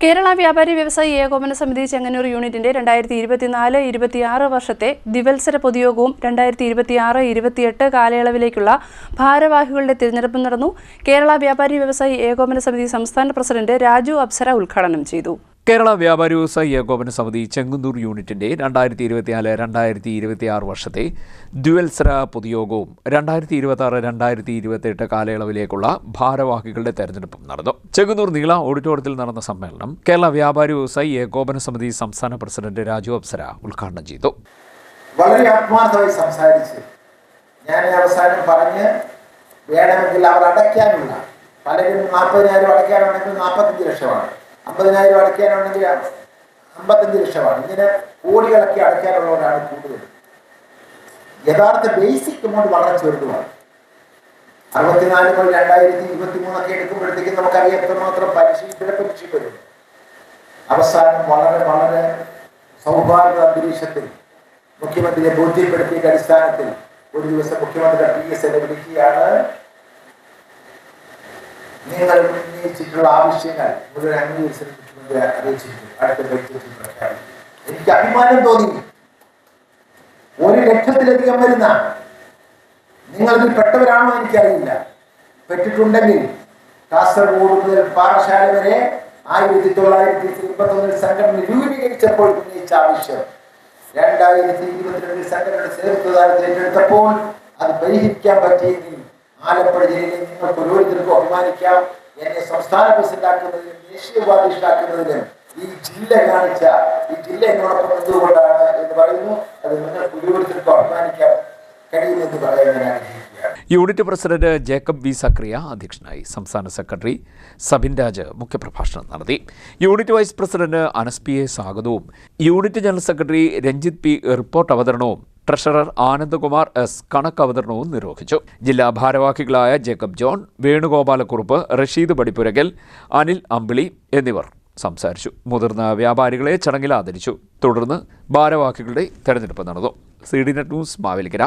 കേരള വ്യാപാരി വ്യവസായി ഏകോപന സമിതി ചെങ്ങന്നൂർ യൂണിറ്റിന്റെ 2024-26 വർഷത്തെ ദ്വിവത്സര പൊതുയോഗവും 2026-28 കാലയളവിലേക്കുള്ള ഭാരവാഹികളുടെ തിരഞ്ഞെടുപ്പും നടന്നു. കേരള വ്യാപാരി വ്യവസായി ഏകോപന സമിതി സംസ്ഥാന പ്രസിഡന്റ് രാജു അപ്സര ഉദ്ഘാടനം ചെയ്തു. കേരള വ്യാപാരി വ്യവസായി ഏകോപന സമിതി ചെങ്ങന്നൂർ യൂണിറ്റിന്റെ 2024-26 വർഷത്തെ ദ്വിവത്സര പൊതുയോഗവും 2026-28 കാലയളവിലേക്കുള്ള ഭാരവാഹികളുടെ തെരഞ്ഞെടുപ്പും നടന്നു. ചെങ്ങന്നൂർ നീള ഓഡിറ്റോറിയത്തിൽ നടന്ന സമ്മേളനം കേരള വ്യാപാരി വ്യവസായി ഏകോപന സമിതി സംസ്ഥാന പ്രസിഡന്റ് രാജു അപ്സര ഉദ്ഘാടനം ചെയ്തു. വളരെ ആത്മാർത്ഥമായി സംസാരിച്ച് ഞാൻ അവസാനം പറഞ്ഞ് വേണമെങ്കിൽ അവർ അടയ്ക്കാനുള്ള പലരും 40,000 അടയ്ക്കാനുണ്ടെങ്കിൽ 45 ലക്ഷമാണ്, 50,000 അടയ്ക്കാനുണ്ടെങ്കിൽ 55 ലക്ഷമാണ്. ഇങ്ങനെ കോടികളൊക്കെ അടയ്ക്കാനുള്ളവരാണ് കൂടുതൽ. യഥാർത്ഥ ബേസിക് എമൗണ്ട് വളരെ ചെറുതുമാണ്. 64 മുതൽ 2023 എടുക്കുമ്പോഴത്തേക്കും നമുക്കറിയാം എത്രമാത്രം പരീക്ഷ വരും. അവസാനം വളരെ വളരെ സൗഹാർദ്ദ അന്തരീക്ഷത്തിൽ മുഖ്യമന്ത്രിയെ ബോധ്യപ്പെടുത്തിയ അടിസ്ഥാനത്തിൽ ഒരു ദിവസം മുഖ്യമന്ത്രി PS എന്നെ വിളിക്കുകയാണ്. നിങ്ങൾ ഉന്നയിച്ചിട്ടുള്ള ആവശ്യങ്ങൾ മുഴുവൻ അംഗീകരിച്ച് മുഖ്യമന്ത്രി അറിയിച്ചിട്ടുണ്ട്. അടുത്ത ബഡ്ജറ്റിൽ പ്രഖ്യാപിക്കും. എനിക്ക് അഭിമാനം തോന്നി. 1 ലക്ഷത്തിലധികം വരുന്ന നിങ്ങളിതിൽ പെട്ടവരാണോ എനിക്കറിയില്ല. പെട്ടിട്ടുണ്ടെങ്കിൽ കാസർഗോഡ് മുതൽ പാറശാല വരെ 1981 സംഘടന രൂപീകരിച്ചപ്പോൾ ഉന്നയിച്ച ആവശ്യം 2022 സംഘടന നേതൃത്വത്തിൽ ഏറ്റെടുത്തപ്പോൾ അത് പരിഹരിക്കാൻ പറ്റിയെങ്കിൽ ആലപ്പുഴ ജില്ലയിൽ നിങ്ങൾക്ക് ഓരോരുത്തർക്കും അഭിമാനിക്കാം. എന്നെ സംസ്ഥാന പ്രസിഡന്റാക്കുന്നതിനും ദേശീയ ഉപാധ്യക്ഷനാക്കുന്നതിനും ഈ ജില്ല എന്നോടൊപ്പം എന്തുകൊണ്ടാണ് എന്ന് പറയുന്നു. അത് നിങ്ങൾക്ക് ഓരോരുത്തർക്കും അഭിമാനിക്കാം കഴിയുമെന്ന് പറയാൻ ഞാൻ ആഗ്രഹിക്കുകയാണ്. Unit president Jacob V Zacharia അധ്യക്ഷനായി. സംസ്ഥാന സെക്രട്ടറി സബിൻ രാജ് മുഖ്യപ്രഭാഷണം നടത്തി. Unit vice president Anas PA സ്വാഗതവും unit general secretary Ranjith P report അവതരണവും ട്രഷറർ ആനന്ദകുമാർ S കണക്ക് അവതരണവും നിർവഹിച്ചു. ജില്ലാ ഭാരവാഹികളായ ജേക്കബ് ജോൺ, വേണുഗോപാലക്കുറുപ്പ്, റഷീദ് പടിപ്പുരകൽ, അനിൽ അമ്പിളി എന്നിവർ സംസാരിച്ചു. മുതിർന്ന വ്യാപാരികളെ ചടങ്ങിൽ ആദരിച്ചു. തുടർന്ന് ഭാരവാഹികളുടെ തെരഞ്ഞെടുപ്പ് നടന്നു. CDNet news Mavelikkara.